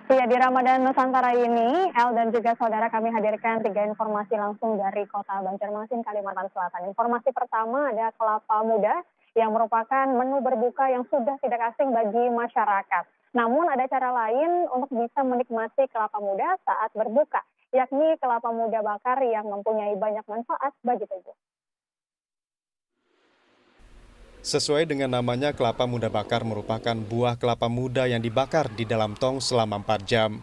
Iya, di Ramadan Nusantara ini, El dan juga saudara kami hadirkan 3 informasi langsung dari Kota Banjarmasin, Kalimantan Selatan. Informasi pertama ada kelapa muda yang merupakan menu berbuka yang sudah tidak asing bagi masyarakat. Namun ada cara lain untuk bisa menikmati kelapa muda saat berbuka, yakni kelapa muda bakar yang mempunyai banyak manfaat bagi tubuh. Sesuai dengan namanya, kelapa muda bakar merupakan buah kelapa muda yang dibakar di dalam tong selama 4 jam.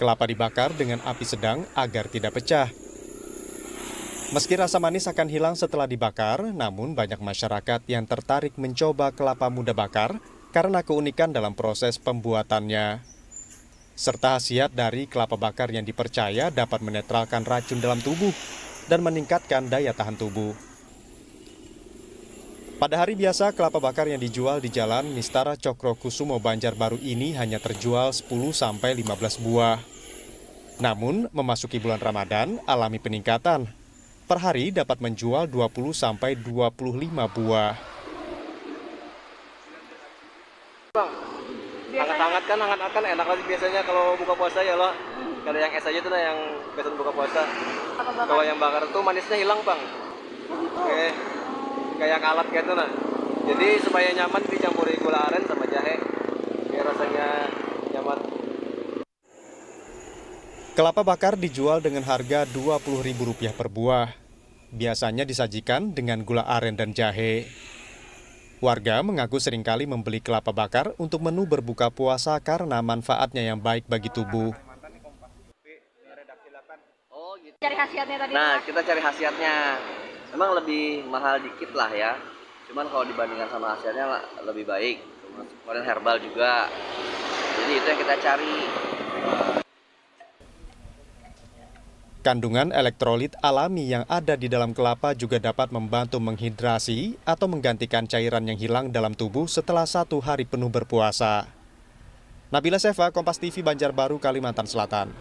Kelapa dibakar dengan api sedang agar tidak pecah. Meski rasa manis akan hilang setelah dibakar, namun banyak masyarakat yang tertarik mencoba kelapa muda bakar karena keunikan dalam proses pembuatannya. Serta khasiat dari kelapa bakar yang dipercaya dapat menetralkan racun dalam tubuh dan meningkatkan daya tahan tubuh. Pada hari biasa, kelapa bakar yang dijual di Jalan Mistara Cokrokusumo Banjarbaru ini hanya terjual 10-15 buah. Namun, memasuki bulan Ramadan alami peningkatan. Per hari dapat menjual 20-25 buah. Hangat-hangat kan enak lagi biasanya kalau buka puasa ya loh. Kalau yang es aja tuh yang biasa buka puasa. Kalau yang bakar tuh manisnya hilang bang. Oke. Kayak alat gitu nah. Jadi supaya nyaman dicampuri gula aren sama jahe biar rasanya nyaman. Kelapa bakar dijual dengan harga Rp20.000 per buah. Biasanya disajikan dengan gula aren dan jahe. Warga mengaku seringkali membeli kelapa bakar untuk menu berbuka puasa karena manfaatnya yang baik bagi tubuh. Oh gitu. Cari khasiatnya tadi. Nah kita cari khasiatnya. Emang lebih mahal dikit lah ya. Cuman kalau dibandingkan sama hasilnya lebih baik. Kemudian herbal juga. Jadi itu yang kita cari. Kandungan elektrolit alami yang ada di dalam kelapa juga dapat membantu menghidrasi atau menggantikan cairan yang hilang dalam tubuh setelah 1 hari penuh berpuasa. Nabila Seva, Kompas TV, Banjarbaru, Kalimantan Selatan.